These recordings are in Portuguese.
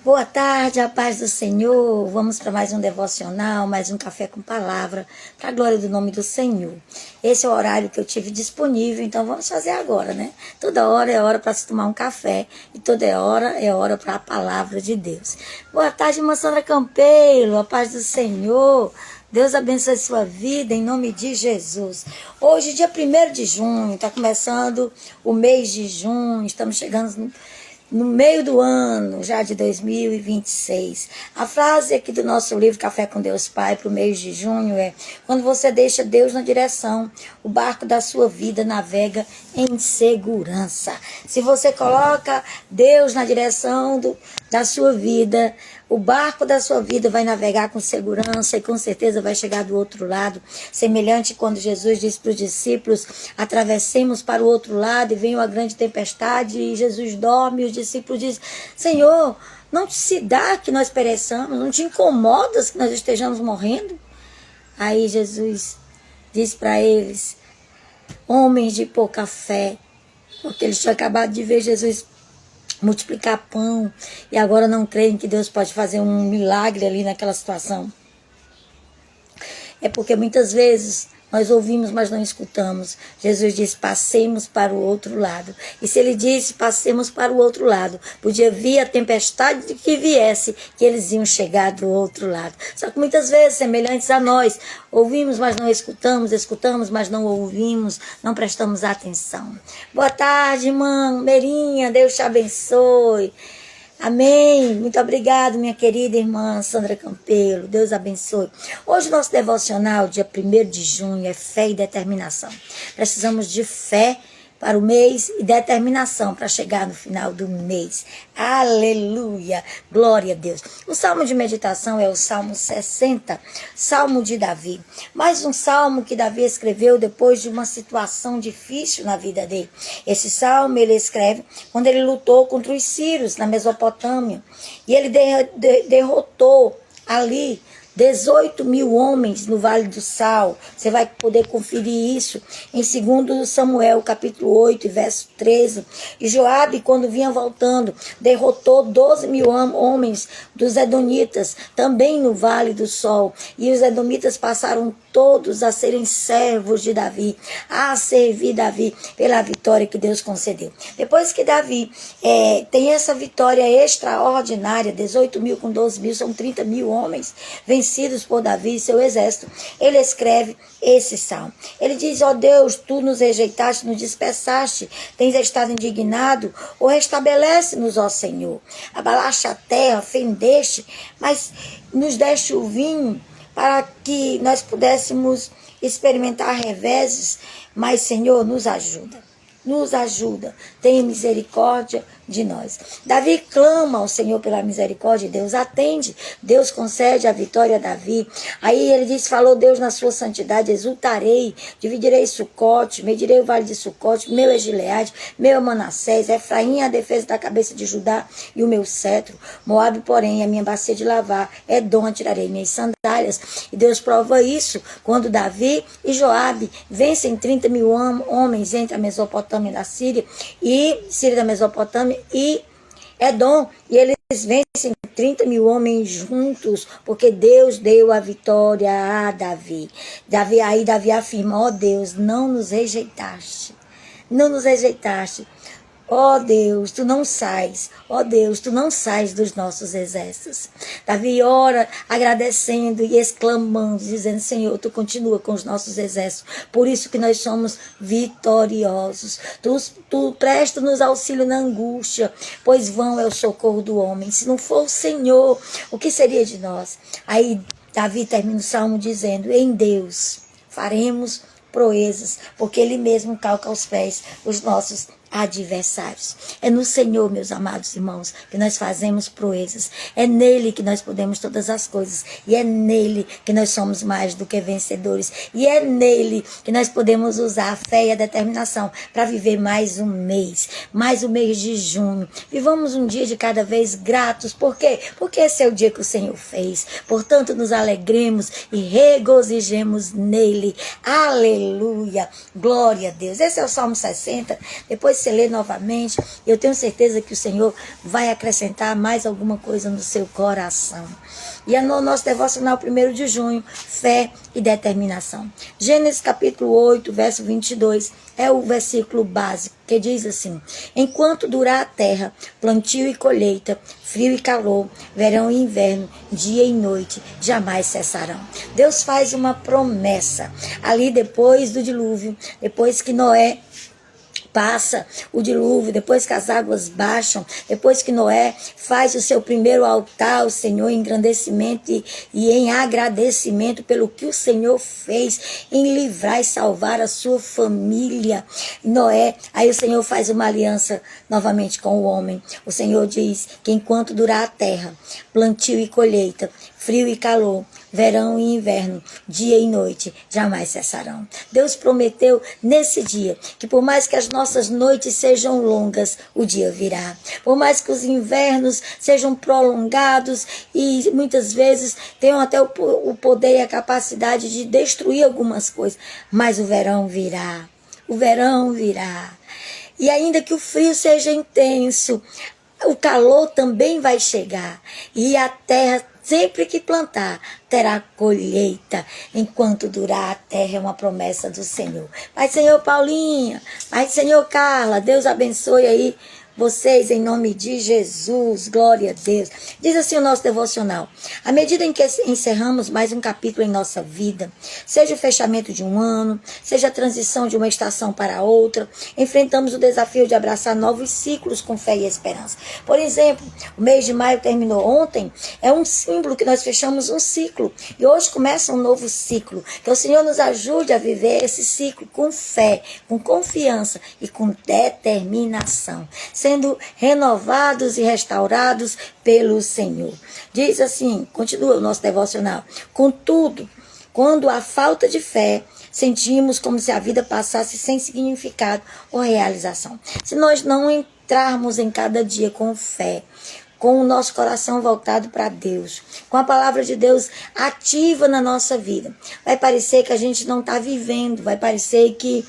Boa tarde, a paz do Senhor. Vamos para mais um devocional, mais um café com palavra, para a glória do nome do Senhor. Esse é o horário que eu tive disponível, então vamos fazer agora, né? Toda hora é hora para se tomar um café e toda hora é hora para a palavra de Deus. Boa tarde, irmã Sandra Campeiro, a paz do Senhor. Deus abençoe sua vida em nome de Jesus. Hoje, dia 1º de junho, está começando o mês de junho, estamos chegando no meio do ano, já de 2026. A frase aqui do nosso livro Café com Deus Pai para o mês de junho é: quando você deixa Deus na direção, o barco da sua vida navega em segurança. Se você coloca Deus na direção da sua vida, o barco da sua vida vai navegar com segurança e com certeza vai chegar do outro lado. Semelhante quando Jesus disse para os discípulos: atravessemos para o outro lado, e vem uma grande tempestade e Jesus dorme, e os discípulos dizem: Senhor, não se dá que nós pereçamos, não te incomodas que nós estejamos morrendo? Aí Jesus disse para eles: homens de pouca fé, porque eles tinham acabado de ver Jesus multiplicar pão e agora não creem que Deus pode fazer um milagre ali naquela situação. É porque muitas vezes nós ouvimos, mas não escutamos. Jesus disse: passemos para o outro lado. E se ele disse: passemos para o outro lado, podia vir a tempestade que viesse, que eles iam chegar do outro lado. Só que muitas vezes, semelhantes a nós, ouvimos, mas não escutamos, escutamos, mas não ouvimos, não prestamos atenção. Boa tarde, irmã Meirinha, Deus te abençoe. Amém. Muito obrigado, minha querida irmã Sandra Campelo. Deus abençoe. Hoje o nosso devocional, dia 1º de junho, é fé e determinação. Precisamos de fé para o mês e determinação para chegar no final do mês. Aleluia! Glória a Deus. O salmo de meditação é o Salmo 60, Salmo de Davi. Mais um salmo que Davi escreveu depois de uma situação difícil na vida dele. Esse salmo ele escreve quando ele lutou contra os sírios na Mesopotâmia. E ele derrotou ali 18.000 homens no Vale do Sal. Você vai poder conferir isso em 2 Samuel, capítulo 8, verso 13. E Joabe, quando vinha voltando, derrotou 12.000 homens dos Edomitas, também no Vale do Sol. E os Edomitas passaram todos a serem servos de Davi, a servir Davi pela vitória que Deus concedeu. Depois que Davi tem essa vitória extraordinária, 18.000 com 12.000, são 30.000 homens vencidos por Davi e seu exército, ele escreve esse salmo. Ele diz: ó Deus, tu nos rejeitaste, nos dispersaste, tens estado indignado, ou restabelece-nos, ó Senhor. Abalaste a terra, fendeste, mas nos deste o vinho, para que nós pudéssemos experimentar reveses, mas, Senhor, nos ajuda, tenha misericórdia de nós. Davi clama ao Senhor pela misericórdia, Deus atende, Deus concede a vitória a Davi. Aí ele diz: falou Deus na sua santidade, exultarei, dividirei Sucote, medirei o vale de Sucote, meu é Gileade, meu é Manassés, Efraim é a defesa da cabeça de Judá e o meu cetro, Moabe, porém, é a minha bacia de lavar, Edom atirarei minhas sandálias. E Deus prova isso quando Davi e Joabe vencem 30.000 homens entre a Mesopotâmia da Síria da Mesopotâmia e Edom, e eles vencem 30.000 homens juntos, porque Deus deu a vitória a Davi. Davi afirma: ó Deus, não nos rejeitaste, ó Deus, tu não sais, ó Deus, tu não sais dos nossos exércitos. Davi ora agradecendo e exclamando, dizendo: Senhor, tu continua com os nossos exércitos, por isso que nós somos vitoriosos. Tu presta-nos auxílio na angústia, pois vão é o socorro do homem. Se não for o Senhor, o que seria de nós? Aí Davi termina o salmo dizendo: em Deus faremos proezas, porque Ele mesmo calca aos pés os nossos adversários. É no Senhor, meus amados irmãos, que nós fazemos proezas. É nele que nós podemos todas as coisas. E é nele que nós somos mais do que vencedores. E é nele que nós podemos usar a fé e a determinação para viver mais um mês de junho. Vivamos um dia de cada vez gratos. Por quê? Porque esse é o dia que o Senhor fez. Portanto, nos alegremos e regozijemos nele. Aleluia! Glória a Deus. Esse é o Salmo 60. Depois você lê novamente, eu tenho certeza que o Senhor vai acrescentar mais alguma coisa no seu coração. E é no nosso devocional 1º de junho, fé e determinação. Gênesis capítulo 8, verso 22, é o versículo básico, que diz assim: enquanto durar a terra, plantio e colheita, frio e calor, verão e inverno, dia e noite, jamais cessarão. Deus faz uma promessa, ali depois do dilúvio, depois que Noé passa o dilúvio, depois que as águas baixam, depois que Noé faz o seu primeiro altar ao Senhor em engrandecimento e em agradecimento pelo que o Senhor fez em livrar e salvar a sua família. Noé, aí o Senhor faz uma aliança novamente com o homem. O Senhor diz que enquanto durar a terra, plantio e colheita, frio e calor, verão e inverno, dia e noite, jamais cessarão. Deus prometeu nesse dia que por mais que as nossas noites sejam longas, o dia virá. Por mais que os invernos sejam prolongados e muitas vezes tenham até o poder e a capacidade de destruir algumas coisas, mas o verão virá. O verão virá. E ainda que o frio seja intenso, o calor também vai chegar. E a terra, sempre que plantar, terá colheita. Enquanto durar a terra, é uma promessa do Senhor. Pai do Senhor Paulinha, Pai do Senhor Carla, Deus abençoe aí vocês em nome de Jesus, glória a Deus. Diz assim o nosso devocional: à medida em que encerramos mais um capítulo em nossa vida, seja o fechamento de um ano, seja a transição de uma estação para outra, enfrentamos o desafio de abraçar novos ciclos com fé e esperança. Por exemplo, o mês de maio terminou ontem, é um símbolo que nós fechamos um ciclo e hoje começa um novo ciclo. Que o Senhor nos ajude a viver esse ciclo com fé, com confiança e com determinação, sendo renovados e restaurados pelo Senhor. Diz assim, continua o nosso devocional: contudo, quando há falta de fé, sentimos como se a vida passasse sem significado ou realização. Se nós não entrarmos em cada dia com fé, com o nosso coração voltado para Deus, com a palavra de Deus ativa na nossa vida, vai parecer que a gente não está vivendo, vai parecer que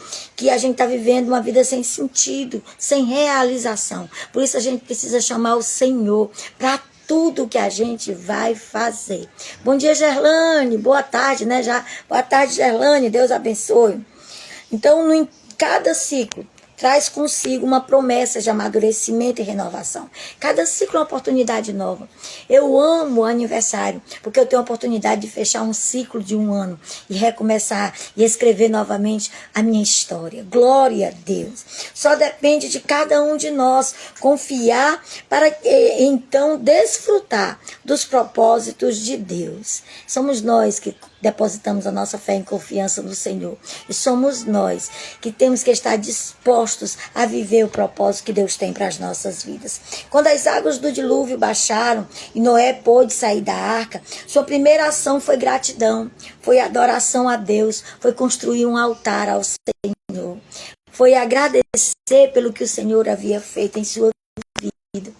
a gente está vivendo uma vida sem sentido, sem realização. Por isso a gente precisa chamar o Senhor para tudo que a gente vai fazer. Bom dia, Gerlane, boa tarde, né? Boa tarde, Gerlane, Deus abençoe. Então, em cada ciclo, traz consigo uma promessa de amadurecimento e renovação. Cada ciclo é uma oportunidade nova. Eu amo o aniversário, porque eu tenho a oportunidade de fechar um ciclo de um ano e recomeçar e escrever novamente a minha história. Glória a Deus. Só depende de cada um de nós confiar para então desfrutar dos propósitos de Deus. Somos nós que depositamos a nossa fé em confiança no Senhor. E somos nós que temos que estar dispostos a viver o propósito que Deus tem para as nossas vidas. Quando as águas do dilúvio baixaram e Noé pôde sair da arca, sua primeira ação foi gratidão, foi adoração a Deus, foi construir um altar ao Senhor, foi agradecer pelo que o Senhor havia feito em sua vida.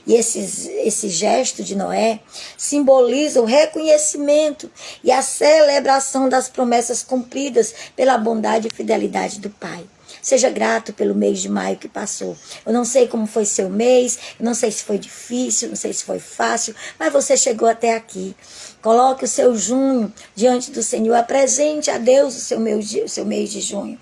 E esse gesto de Noé simboliza o reconhecimento e a celebração das promessas cumpridas pela bondade e fidelidade do Pai. Seja grato pelo mês de maio que passou. Eu não sei como foi seu mês, eu não sei se foi difícil, não sei se foi fácil, mas você chegou até aqui. Coloque o seu junho diante do Senhor, apresente a Deus o seu mês de junho.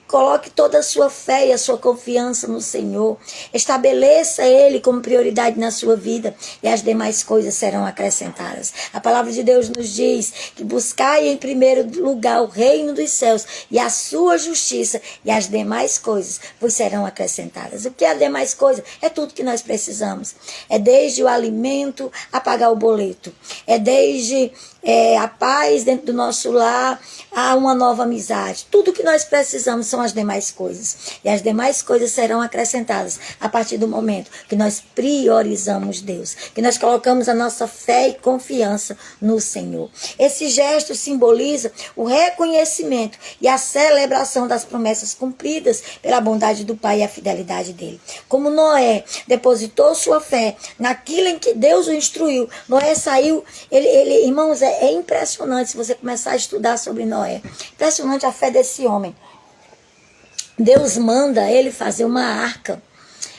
Coloque toda a sua fé e a sua confiança no Senhor. Estabeleça Ele como prioridade na sua vida e as demais coisas serão acrescentadas. A palavra de Deus nos diz que buscai em primeiro lugar o reino dos céus e a sua justiça e as demais coisas vos serão acrescentadas. O que é as demais coisas? É tudo que nós precisamos. É desde o alimento a pagar o boleto. É desde a paz dentro do nosso lar, há uma nova amizade. Tudo que nós precisamos são as demais coisas. E as demais coisas serão acrescentadas a partir do momento que nós priorizamos Deus, que nós colocamos a nossa fé e confiança no Senhor. Esse gesto simboliza o reconhecimento e a celebração das promessas cumpridas pela bondade do Pai e a fidelidade dele. Como Noé depositou sua fé naquilo em que Deus o instruiu, Noé saiu, irmãos, é impressionante se você começar a estudar sobre Noé. Impressionante a fé desse homem. Deus manda ele fazer uma arca.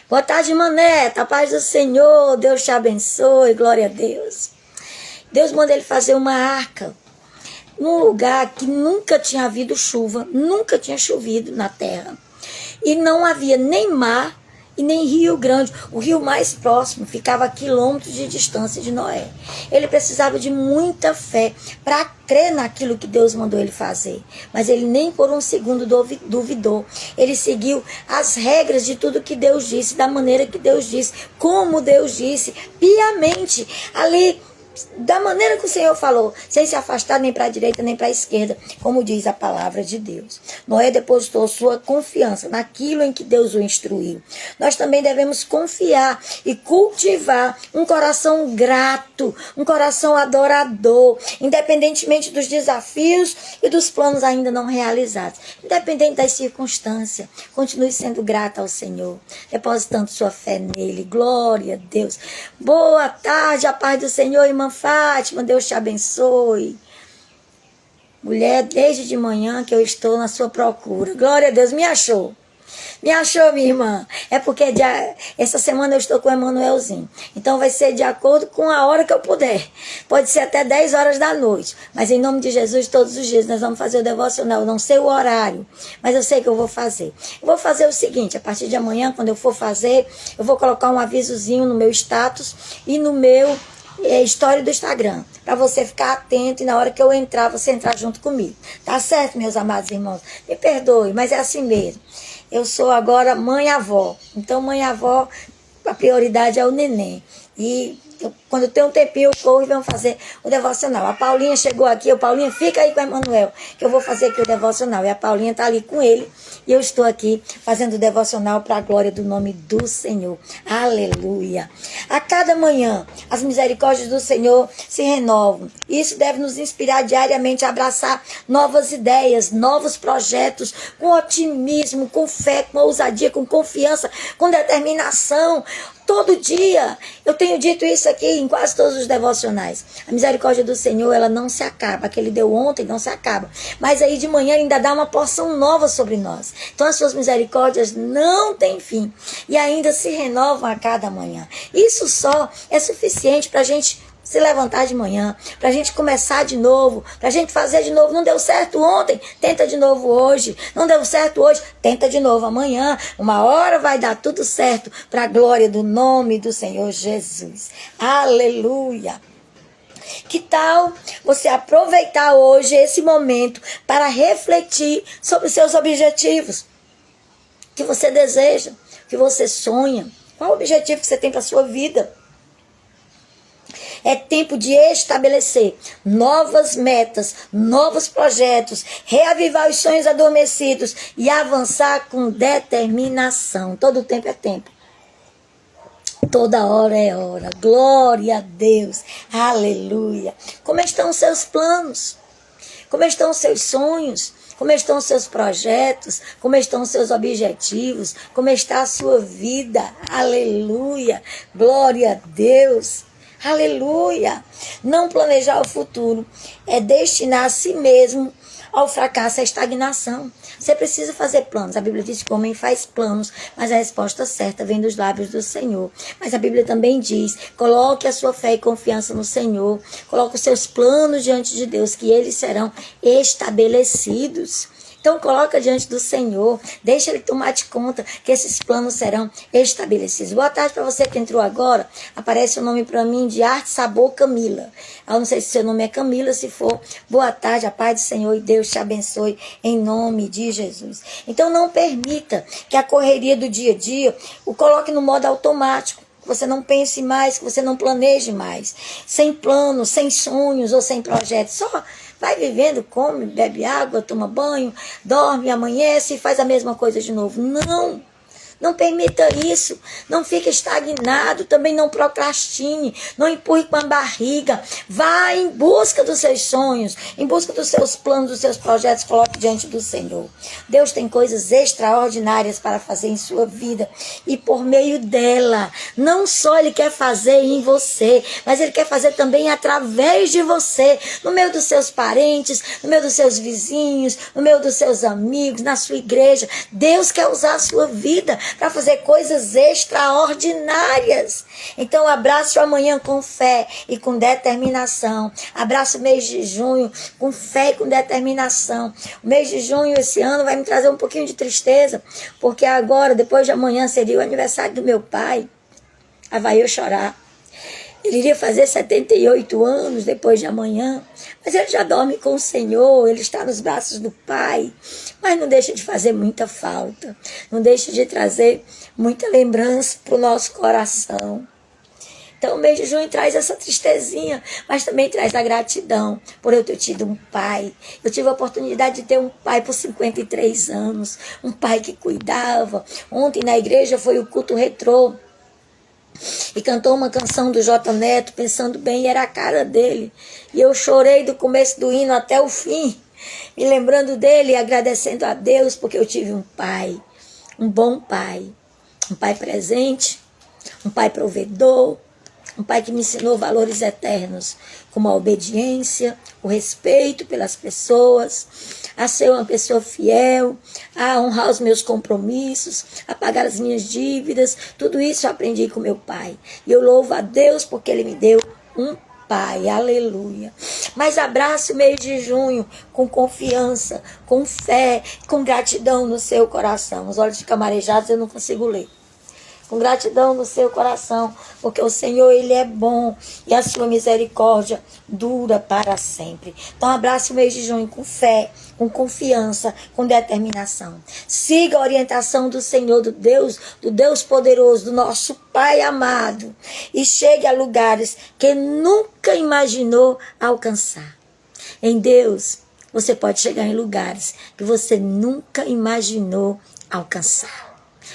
Boa tarde, Maneta, a paz do Senhor, Deus te abençoe, glória a Deus. Deus manda ele fazer uma arca num lugar que nunca tinha havido chuva, nunca tinha chovido na terra. E não havia nem mar e nem rio grande. O rio mais próximo ficava a quilômetros de distância de Noé. Ele precisava de muita fé para crer naquilo que Deus mandou ele fazer. Mas ele nem por um segundo duvidou. Ele seguiu as regras de tudo que Deus disse, da maneira que Deus disse, como Deus disse, piamente. Ali, da maneira que o Senhor falou, sem se afastar nem para a direita nem para a esquerda, como diz a palavra de Deus. Noé depositou sua confiança naquilo em que Deus o instruiu. Nós também devemos confiar e cultivar um coração grato, um coração adorador, independentemente dos desafios e dos planos ainda não realizados, independente das circunstâncias. Continue sendo grata ao Senhor, depositando sua fé nele. Glória a Deus. Boa tarde, a paz do Senhor, irmã Fátima, Deus te abençoe. Mulher, desde de manhã que eu estou na sua procura. Glória a Deus, me achou. Me achou, minha irmã. É porque essa semana eu estou com o Emanuelzinho. Então vai ser de acordo com a hora que eu puder. Pode ser até 10 horas da noite. Mas em nome de Jesus, todos os dias nós vamos fazer o devocional. Eu não sei o horário, mas eu sei que eu vou fazer. Eu vou fazer o seguinte, a partir de amanhã, quando eu for fazer, eu vou colocar um avisozinho no meu status e no meu história do Instagram, para você ficar atento e na hora que eu entrar, você entrar junto comigo. Tá certo, meus amados irmãos? Me perdoe, mas é assim mesmo. Eu sou agora mãe-avó. Então, mãe-avó, a prioridade é o neném. E quando eu tenho um tempinho, eu corro e vamos fazer o devocional. A Paulinha chegou aqui. Paulinha, fica aí com o Emanuel, que eu vou fazer aqui o devocional. E a Paulinha está ali com ele. E eu estou aqui fazendo o devocional para a glória do nome do Senhor. Aleluia. A cada manhã, as misericórdias do Senhor se renovam. Isso deve nos inspirar diariamente a abraçar novas ideias, novos projetos, com otimismo, com fé, com ousadia, com confiança, com determinação. Todo dia, eu tenho dito isso aqui em quase todos os devocionais. A misericórdia do Senhor, ela não se acaba. A que ele deu ontem não se acaba. Mas aí de manhã ele ainda dá uma porção nova sobre nós. Então as suas misericórdias não têm fim. E ainda se renovam a cada manhã. Isso só é suficiente para a gente se levantar de manhã, para a gente começar de novo, para a gente fazer de novo. Não deu certo ontem, tenta de novo hoje. Não deu certo hoje, tenta de novo amanhã. Uma hora vai dar tudo certo para a glória do nome do Senhor Jesus. Aleluia. Que tal você aproveitar hoje esse momento para refletir sobre os seus objetivos? O que você deseja, o que você sonha? Qual o objetivo que você tem para a sua vida? É tempo de estabelecer novas metas, novos projetos, reavivar os sonhos adormecidos e avançar com determinação. Todo tempo é tempo. Toda hora é hora. Glória a Deus. Aleluia. Como estão os seus planos? Como estão os seus sonhos? Como estão os seus projetos? Como estão os seus objetivos? Como está a sua vida? Aleluia. Glória a Deus. Aleluia! Não planejar o futuro é destinar a si mesmo ao fracasso, à estagnação. Você precisa fazer planos. A Bíblia diz que o homem faz planos, mas a resposta certa vem dos lábios do Senhor. Mas a Bíblia também diz, coloque a sua fé e confiança no Senhor. Coloque os seus planos diante de Deus, que eles serão estabelecidos. Então coloca diante do Senhor, deixa Ele tomar de conta que esses planos serão estabelecidos. Boa tarde para você que entrou agora. Aparece o nome para mim de Arte Sabor Camila. Eu não sei se seu nome é Camila, se for, boa tarde, a paz do Senhor e Deus te abençoe em nome de Jesus. Então não permita que a correria do dia a dia o coloque no modo automático. Que você não pense mais, que você não planeje mais. Sem planos, sem sonhos ou sem projetos. Só vai vivendo, come, bebe água, toma banho, dorme, amanhece e faz a mesma coisa de novo. Não! Não permita isso. Não fique estagnado. Também não procrastine. Não empurre com a barriga. Vá em busca dos seus sonhos, em busca dos seus planos, dos seus projetos. Coloque diante do Senhor. Deus tem coisas extraordinárias para fazer em sua vida. E por meio dela, não só Ele quer fazer em você, mas Ele quer fazer também através de você, no meio dos seus parentes, no meio dos seus vizinhos, no meio dos seus amigos, na sua igreja. Deus quer usar a sua vida para fazer coisas extraordinárias. Então abrace o amanhã com fé e com determinação. Abrace o mês de junho com fé e com determinação. O mês de junho esse ano vai me trazer um pouquinho de tristeza, porque agora, depois de amanhã, seria o aniversário do meu pai. Aí vai eu chorar. Ele iria fazer 78 anos depois de amanhã, mas ele já dorme com o Senhor, ele está nos braços do Pai. Mas não deixa de fazer muita falta, não deixa de trazer muita lembrança para o nosso coração. Então o mês de junho traz essa tristezinha, mas também traz a gratidão por eu ter tido um pai. Eu tive a oportunidade de ter um pai por 53 anos, um pai que cuidava. Ontem na igreja foi o culto retrô, e cantou uma canção do J Neto, Pensando Bem, era a cara dele. E eu chorei do começo do hino até o fim, me lembrando dele e agradecendo a Deus, porque eu tive um pai, um bom pai, um pai presente, um pai provedor, um pai que me ensinou valores eternos, como a obediência, o respeito pelas pessoas, a ser uma pessoa fiel, a honrar os meus compromissos, a pagar as minhas dívidas. Tudo isso eu aprendi com meu pai. E eu louvo a Deus porque Ele me deu um pai. Aleluia. Mas abrace o mês de junho com confiança, com fé, com gratidão no seu coração. Os olhos ficam marejados, eu não consigo ler. Com gratidão no seu coração, porque o Senhor, Ele é bom e a sua misericórdia dura para sempre. Então abrace o mês de junho com fé, com confiança, com determinação. Siga a orientação do Senhor, do Deus poderoso, do nosso Pai amado, e chegue a lugares que nunca imaginou alcançar. Em Deus, você pode chegar em lugares que você nunca imaginou alcançar.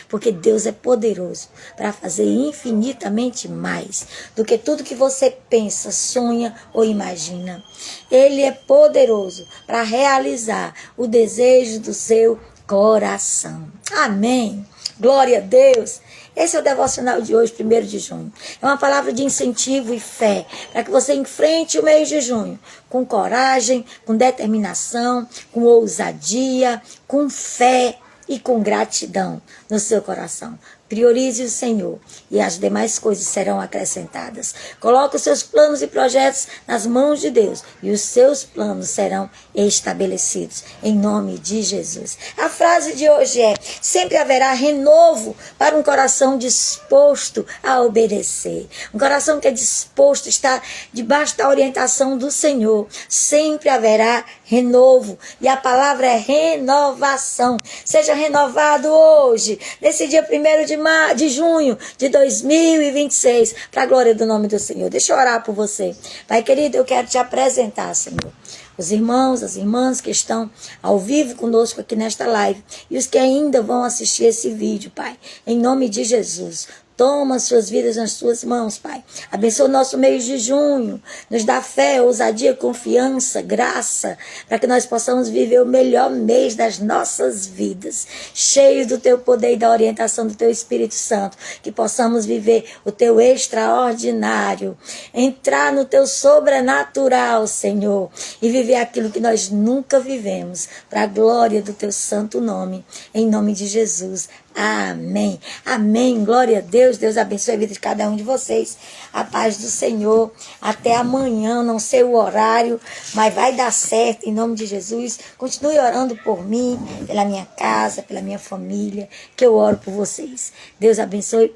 Porque Deus é poderoso para fazer infinitamente mais do que tudo que você pensa, sonha ou imagina. Ele é poderoso para realizar o desejo do seu coração. Amém. Glória a Deus. Esse é o devocional de hoje, 1º de junho. É uma palavra de incentivo e fé para que você enfrente o mês de junho com coragem, com determinação, com ousadia, com fé e com gratidão no seu coração. Priorize o Senhor e as demais coisas serão acrescentadas. Coloque os seus planos e projetos nas mãos de Deus e os seus planos serão estabelecidos em nome de Jesus. A frase de hoje é: sempre haverá renovo para um coração disposto a obedecer. Um coração que é disposto a estar debaixo da orientação do Senhor. Sempre haverá renovo. E a palavra é renovação. Seja renovado hoje, nesse dia 1º de junho de 2026, para a glória do nome do Senhor. Deixa eu orar por você. Pai querido, eu quero te apresentar, Senhor, os irmãos, as irmãs que estão ao vivo conosco aqui nesta live e os que ainda vão assistir esse vídeo, Pai. Em nome de Jesus. Toma suas vidas nas suas mãos, Pai. Abençoa o nosso mês de junho. Nos dá fé, ousadia, confiança, graça, para que nós possamos viver o melhor mês das nossas vidas. Cheio do Teu poder e da orientação do Teu Espírito Santo. Que possamos viver o Teu extraordinário. Entrar no Teu sobrenatural, Senhor. E viver aquilo que nós nunca vivemos. Para a glória do Teu santo nome. Em nome de Jesus. Amém. Amém. Glória a Deus. Deus abençoe a vida de cada um de vocês. A paz do Senhor. Até amanhã. Não sei o horário, mas vai dar certo em nome de Jesus. Continue orando por mim, pela minha casa, pela minha família, que eu oro por vocês. Deus abençoe.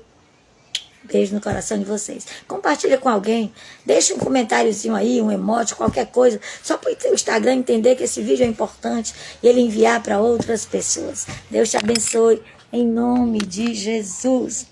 Beijo no coração de vocês. Compartilha com alguém. Deixa um comentáriozinho aí, um emoji, qualquer coisa. Só para o Instagram entender que esse vídeo é importante e ele enviar para outras pessoas. Deus te abençoe. Em nome de Jesus.